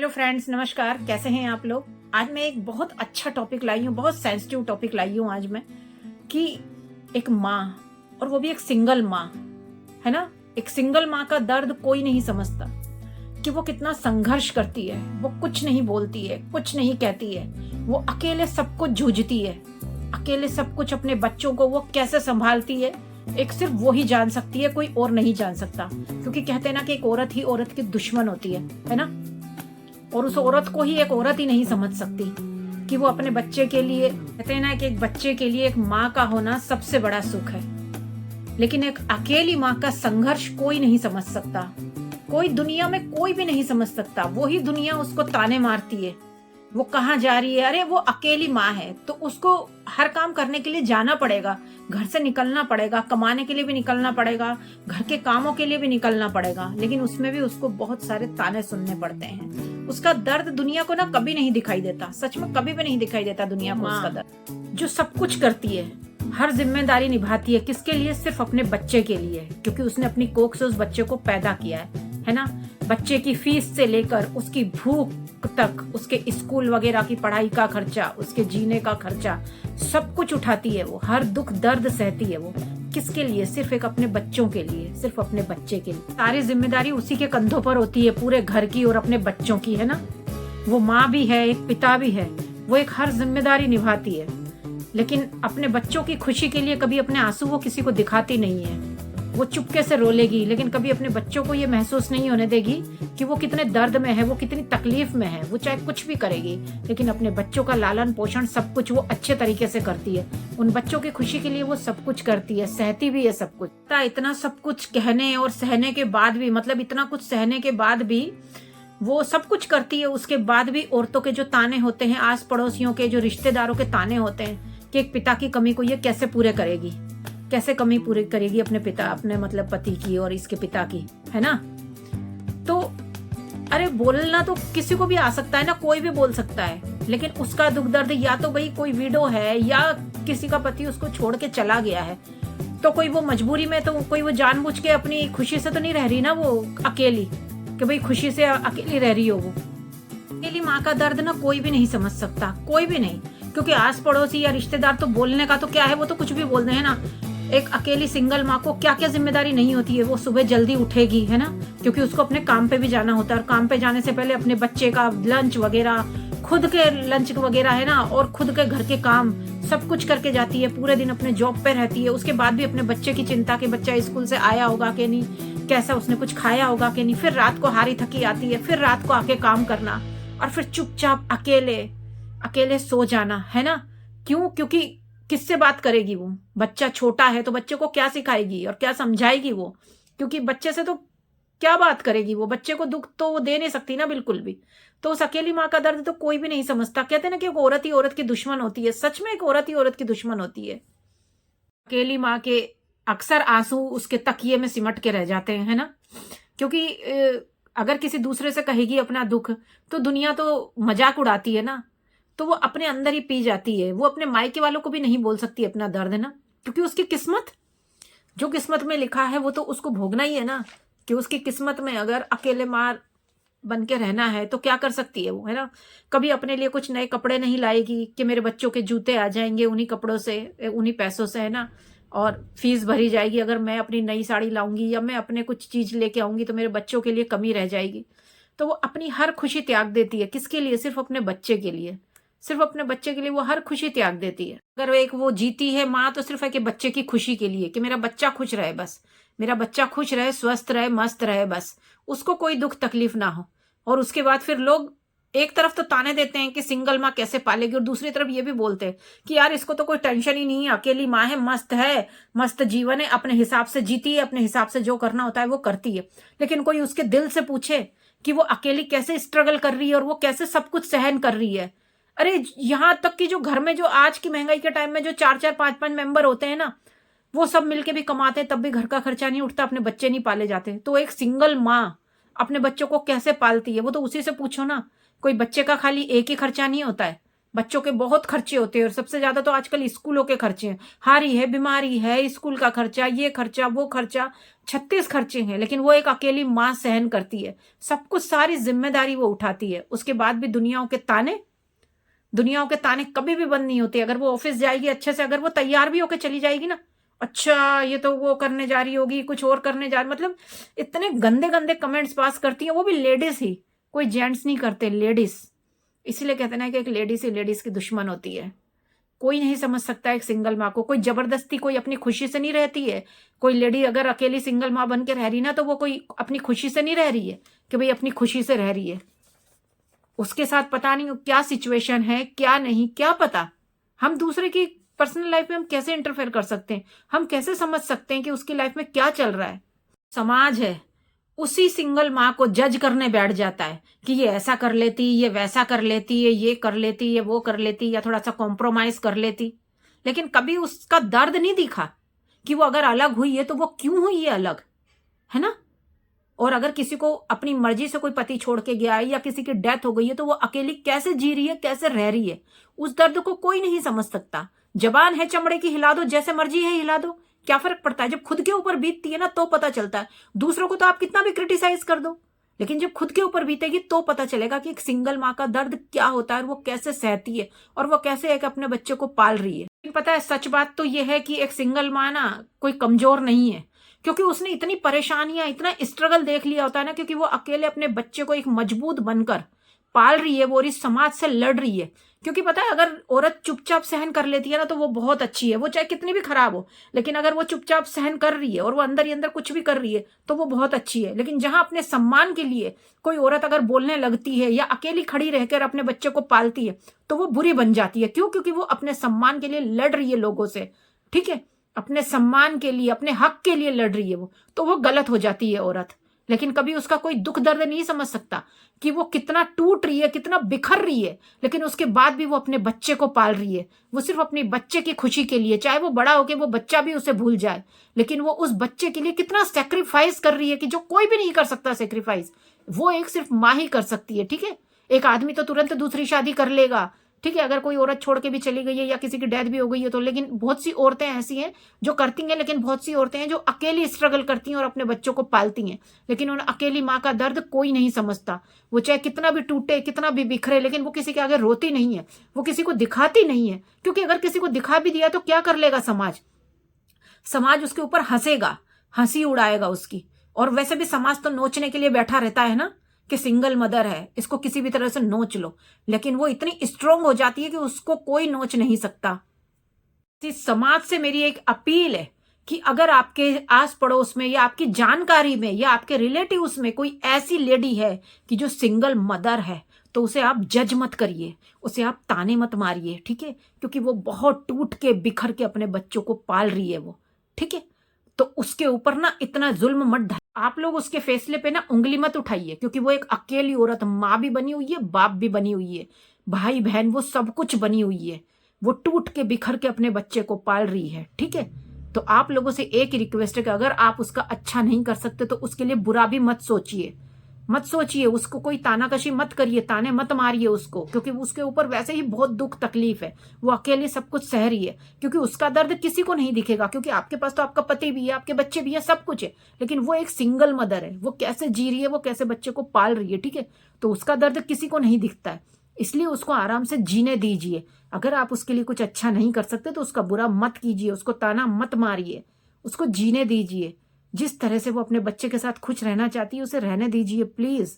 Hello friends, नमस्कार। कैसे हैं आप लोग? आज मैं एक बहुत अच्छा टॉपिक लाई हूँ, बहुत सेंसिटिव टॉपिक लाई हूँ आज मैं, कि एक माँ, और वो भी एक सिंगल माँ, है ना। एक सिंगल माँ का दर्द कोई नहीं समझता, कि वो कितना संघर्ष करती है। वो कुछ नहीं बोलती है, कुछ नहीं कहती है, वो अकेले सब कुछ जूझती है, अकेले सब कुछ। अपने बच्चों को वो कैसे संभालती है, एक सिर्फ वो ही जान सकती है, कोई और नहीं जान सकता। क्योंकि कहते हैं ना कि एक औरत ही औरत की दुश्मन होती है ना। और उस औरत को ही एक औरत ही नहीं समझ सकती कि वो अपने बच्चे के लिए, कहते हैं ना कि एक बच्चे के लिए एक माँ का होना सबसे बड़ा सुख है। लेकिन एक अकेली माँ का संघर्ष कोई नहीं समझ सकता, कोई दुनिया में कोई भी नहीं समझ सकता। वो ही दुनिया उसको ताने मारती है, वो कहाँ जा रही है। अरे वो अकेली माँ है तो उसको हर काम करने के लिए जाना पड़ेगा, घर से निकलना पड़ेगा, कमाने के लिए भी निकलना पड़ेगा, घर के कामों के लिए भी निकलना पड़ेगा। लेकिन उसमें भी उसको बहुत सारे ताने सुनने पड़ते हैं। उसका दर्द दुनिया को ना कभी नहीं दिखाई देता, सच में कभी भी नहीं दिखाई देता दुनिया को उसका दर्द। जो सब कुछ करती है, हर जिम्मेदारी निभाती है, किसके लिए? सिर्फ अपने बच्चे के लिए, क्योंकि उसने अपनी कोख से उस बच्चे को पैदा किया है ना। बच्चे की फीस से लेकर उसकी भूख तक, उसके स्कूल वगैरह की पढ़ाई का खर्चा, उसके जीने का खर्चा, सब कुछ उठाती है वो। हर दुख दर्द सहती है वो, किसके लिए? सिर्फ एक अपने बच्चों के लिए, सिर्फ अपने बच्चे के लिए। सारी जिम्मेदारी उसी के कंधों पर होती है, पूरे घर की और अपने बच्चों की, है ना। वो माँ भी है, एक पिता भी है, वो एक हर जिम्मेदारी निभाती है। लेकिन अपने बच्चों की खुशी के लिए कभी अपने आंसू वो किसी को दिखाती नहीं है। वो चुपके से रो लेगी, लेकिन कभी अपने बच्चों को ये महसूस नहीं होने देगी कि वो कितने दर्द में है, वो कितनी तकलीफ में है। वो चाहे कुछ भी करेगी, लेकिन अपने बच्चों का लालन पोषण सब कुछ वो अच्छे तरीके से करती है। उन बच्चों की खुशी के लिए वो सब कुछ करती है, सहती भी है सब कुछ। इतना सब कुछ कहने और सहने के बाद भी, मतलब इतना कुछ सहने के बाद भी वो सब कुछ करती है। उसके बाद भी औरतों के जो ताने होते हैं, आस पड़ोसियों के, जो रिश्तेदारों के ताने होते हैं कि एक पिता की कमी को ये कैसे पूरे करेगी, कैसे कमी पूरी करेगी अपने पिता, अपने मतलब पति की और इसके पिता की, है ना। तो अरे बोलना तो किसी को भी आ सकता है ना, कोई भी बोल सकता है। लेकिन उसका दुख दर्द, या तो भाई कोई विडो है, या किसी का पति उसको छोड़ के चला गया है, तो कोई वो मजबूरी में, तो कोई वो जानबूझ के अपनी खुशी से तो नहीं रह रही ना वो अकेली, कि भाई खुशी से अकेली रह रही हो। वो अकेली माँ का दर्द ना कोई भी नहीं समझ सकता, कोई भी नहीं। क्योंकि आस पड़ोसी या रिश्तेदार तो बोलने का तो क्या है, वो तो कुछ भी बोलते हैं ना। एक अकेली सिंगल माँ को क्या क्या जिम्मेदारी नहीं होती है। वो सुबह जल्दी उठेगी, है ना, क्योंकि उसको अपने काम पे भी जाना होता है, और काम पे जाने से पहले अपने बच्चे का लंच वगैरह, खुद के लंच वगैरह, है ना, और खुद के घर के काम सब कुछ करके जाती है। पूरे दिन अपने जॉब पे रहती है। उसके बाद भी अपने बच्चे की चिंता कि बच्चा स्कूल से आया होगा कि नहीं, कैसा उसने कुछ खाया होगा कि नहीं। फिर रात को हारी थकी आती है, फिर रात को आके काम करना, और फिर चुपचाप अकेले अकेले सो जाना, है ना। क्यों? क्योंकि किससे बात करेगी वो? बच्चा छोटा है तो बच्चे को क्या सिखाएगी और क्या समझाएगी वो? क्योंकि बच्चे से तो क्या बात करेगी वो? बच्चे को दुख तो वो दे नहीं सकती ना, बिल्कुल भी। तो उस अकेली माँ का दर्द तो कोई भी नहीं समझता। कहते हैं ना कि एक औरत ही औरत की दुश्मन होती है। सच में एक औरत ही औरत की दुश्मन होती है। अकेली माँ के अक्सर आंसू उसके तकिए में सिमट के रह जाते हैं, है ना। क्योंकि अगर किसी दूसरे से कहेगी अपना दुख, तो दुनिया तो मजाक उड़ाती है ना, तो वो अपने अंदर ही पी जाती है। वो अपने मायके वालों को भी नहीं बोल सकती अपना दर्द, है ना। क्योंकि उसकी किस्मत, जो किस्मत में लिखा है वो तो उसको भोगना ही है ना। कि उसकी किस्मत में अगर अकेले मार बन के रहना है तो क्या कर सकती है वो, है ना। कभी अपने लिए कुछ नए कपड़े नहीं लाएगी कि मेरे बच्चों के जूते आ जाएंगे उन्हीं कपड़ों से, उन्हीं पैसों से, है ना। और फीस भरी जाएगी अगर मैं अपनी नई साड़ी लाऊंगी या मैं अपने कुछ चीज लेके आऊंगी तो मेरे बच्चों के लिए कमी रह जाएगी। तो वो अपनी हर खुशी त्याग देती है। किसके लिए? सिर्फ अपने बच्चे के लिए। सिर्फ अपने बच्चे के लिए वो हर खुशी त्याग देती है। अगर एक वो जीती है माँ, तो सिर्फ है कि बच्चे की खुशी के लिए, कि मेरा बच्चा खुश रहे, बस मेरा बच्चा खुश रहे, स्वस्थ रहे, मस्त रहे, बस उसको कोई दुख तकलीफ ना हो। और उसके बाद फिर लोग एक तरफ तो ताने देते हैं कि सिंगल माँ कैसे पालेगी, और दूसरी तरफ ये भी बोलते हैं कि यार इसको तो कोई टेंशन ही नहीं है, अकेली माँ है, मस्त है, मस्त जीवन है, अपने हिसाब से जीती है, अपने हिसाब से जो करना होता है वो करती है। लेकिन कोई उसके दिल से पूछे कि वो अकेली कैसे स्ट्रगल कर रही है और वो कैसे सब कुछ सहन कर रही है। अरे यहां तक कि जो घर में, जो आज की महंगाई के टाइम में जो 4-4 5-5 मेंबर होते हैं ना, वो सब मिलके भी कमाते हैं, तब भी घर का खर्चा नहीं उठता, अपने बच्चे नहीं पाले जाते। तो एक सिंगल माँ अपने बच्चों को कैसे पालती है, वो तो उसी से पूछो ना। कोई बच्चे का खाली एक ही खर्चा नहीं होता है, बच्चों के बहुत खर्चे होते हैं और सबसे ज्यादा तो आजकल स्कूलों के खर्चे हैं। हारी है, बीमारी है, स्कूल का खर्चा, ये खर्चा, वो खर्चा, 36 खर्चे हैं, लेकिन वो एक अकेली माँ सहन करती है सब कुछ, सारी जिम्मेदारी वो उठाती है। उसके बाद भी दुनियाओं के ताने कभी भी बंद नहीं होते। अगर वो ऑफिस जाएगी अच्छे से, अगर वो तैयार भी होकर चली जाएगी ना, अच्छा ये तो वो करने जा रही होगी, कुछ और करने जा रही, मतलब इतने गंदे गंदे कमेंट्स पास करती हैं, वो भी लेडीज ही, कोई जेंट्स नहीं करते, लेडीज। इसीलिए कहते हैं ना कि एक लेडीज ही लेडीज की दुश्मन होती है। कोई नहीं समझ सकता एक सिंगल माँ को, कोई जबरदस्ती कोई अपनी खुशी से नहीं रहती है। कोई लेडी अगर अकेली सिंगल माँ बन के रह रही ना, तो वो कोई अपनी खुशी से नहीं रह रही है कि भाई अपनी खुशी से रह रही है। उसके साथ पता नहीं क्या सिचुएशन है, क्या नहीं, क्या पता। हम दूसरे की पर्सनल लाइफ में हम कैसे इंटरफेयर कर सकते हैं? हम कैसे समझ सकते हैं कि उसकी लाइफ में क्या चल रहा है? समाज है, उसी सिंगल माँ को जज करने बैठ जाता है कि ये ऐसा कर लेती, ये वैसा कर लेती, ये कर लेती, ये वो कर लेती, या थोड़ा सा कॉम्प्रोमाइज कर लेती। लेकिन कभी उसका दर्द नहीं दिखा कि वो अगर अलग हुई है तो वो क्यों हुई है अलग, है ना? और अगर किसी को अपनी मर्जी से कोई पति छोड़ के गया है या किसी की डेथ हो गई है, तो वो अकेली कैसे जी रही है, कैसे रह रही है, उस दर्द को कोई नहीं समझ सकता। जबान है चमड़े की, हिला दो, जैसे मर्जी है हिला दो, क्या फर्क पड़ता है? जब खुद के ऊपर बीतती है ना तो पता चलता है। दूसरों को तो आप कितना भी क्रिटिसाइज कर दो, लेकिन जब खुद के ऊपर बीतेगी तो पता चलेगा कि एक सिंगल माँ का दर्द क्या होता है, और वो कैसे सहती है, और वो कैसे एक अपने बच्चे को पाल रही है। लेकिन पता है, सच बात तो ये है कि एक सिंगल माँ ना कोई कमजोर नहीं है, क्योंकि उसने इतनी परेशानियां, इतना स्ट्रगल देख लिया होता है ना, क्योंकि वो अकेले अपने बच्चे को एक मजबूत बनकर पाल रही है वो, और इस समाज से लड़ रही है। क्योंकि पता है, अगर औरत चुपचाप सहन कर लेती है ना, तो वो बहुत अच्छी है, वो चाहे कितनी भी खराब हो। लेकिन अगर वो चुपचाप सहन कर रही है और वो अंदर ही अंदर कुछ भी कर रही है, तो वो बहुत अच्छी है। लेकिन जहां अपने सम्मान के लिए कोई औरत अगर बोलने लगती है या अकेली खड़ी रहकर अपने बच्चे को पालती है, तो वो बुरी बन जाती है। क्यों? क्योंकि वो अपने सम्मान के लिए लड़ रही है लोगों से, ठीक है, अपने सम्मान के लिए, अपने हक के लिए लड़ रही है वो, तो वो गलत हो जाती है औरत। लेकिन कभी उसका कोई दुख दर्द नहीं समझ सकता कि वो कितना टूट रही है, कितना बिखर रही है, लेकिन उसके बाद भी वो अपने बच्चे को पाल रही है। वो सिर्फ अपने बच्चे की खुशी के लिए, चाहे वो बड़ा होके वो बच्चा भी उसे भूल जाए, लेकिन वो उस बच्चे के लिए कितना सेक्रीफाइस कर रही है कि जो कोई भी नहीं कर सकता सेक्रीफाइस, वो एक सिर्फ माँ ही कर सकती है। ठीक है, एक आदमी तो तुरंत दूसरी शादी कर लेगा, ठीक है, अगर कोई औरत छोड़ के भी चली गई है या किसी की डेथ भी हो गई है तो। लेकिन बहुत सी औरतें ऐसी हैं जो करती हैं, लेकिन बहुत सी औरतें हैं जो अकेली स्ट्रगल करती हैं और अपने बच्चों को पालती हैं। लेकिन उन अकेली माँ का दर्द कोई नहीं समझता। वो चाहे कितना भी टूटे, कितना भी बिखरे, लेकिन वो किसी के आगे रोती नहीं है, वो किसी को दिखाती नहीं है। क्योंकि अगर किसी को दिखा भी दिया तो क्या कर लेगा समाज? समाज उसके ऊपर हंसेगा, हंसी उड़ाएगा उसकी। और वैसे भी समाज तो नोचने के लिए बैठा रहता है ना, कि सिंगल मदर है, इसको किसी भी तरह से नोच लो। लेकिन वो इतनी स्ट्रोंग हो जाती है कि उसको कोई नोच नहीं सकता। इस समाज से मेरी एक अपील है कि अगर आपके आस पड़ोस में या आपकी जानकारी में या आपके रिलेटिव्स में कोई ऐसी लेडी है कि जो सिंगल मदर है, तो उसे आप जज मत करिए, उसे आप ताने मत मारिए, ठीक है, क्योंकि वो बहुत टूट के बिखर के अपने बच्चों को पाल रही है वो, ठीक है। तो उसके ऊपर ना इतना जुल्म मत ढाइए। आप लोग उसके फैसले पे ना उंगली मत उठाइए, क्योंकि वो एक अकेली औरत, माँ भी बनी हुई है, बाप भी बनी हुई है, भाई बहन वो सब कुछ बनी हुई है। वो टूट के बिखर के अपने बच्चे को पाल रही है, ठीक है। तो आप लोगों से एक ही रिक्वेस्ट है कि अगर आप उसका अच्छा नहीं कर सकते तो उसके लिए बुरा भी मत सोचिए, मत सोचिए, उसको कोई तानाकशी मत करिए, ताने मत मारिए उसको, क्योंकि उसके ऊपर वैसे ही बहुत दुख तकलीफ है, वो अकेले सब कुछ सह रही है। क्योंकि उसका दर्द किसी को नहीं दिखेगा, क्योंकि आपके पास तो आपका पति भी है, आपके बच्चे भी है, सब कुछ है। लेकिन वो एक सिंगल मदर है, वो कैसे जी रही है, वो कैसे बच्चे को पाल रही है, ठीक है। तो उसका दर्द किसी को नहीं दिखता है, इसलिए उसको आराम से जीने दीजिए। अगर आप उसके लिए कुछ अच्छा नहीं कर सकते तो उसका बुरा मत कीजिए, उसको ताना मत मारिए, उसको जीने दीजिए। जिस तरह से वो अपने बच्चे के साथ खुश रहना चाहती है उसे रहने दीजिए प्लीज।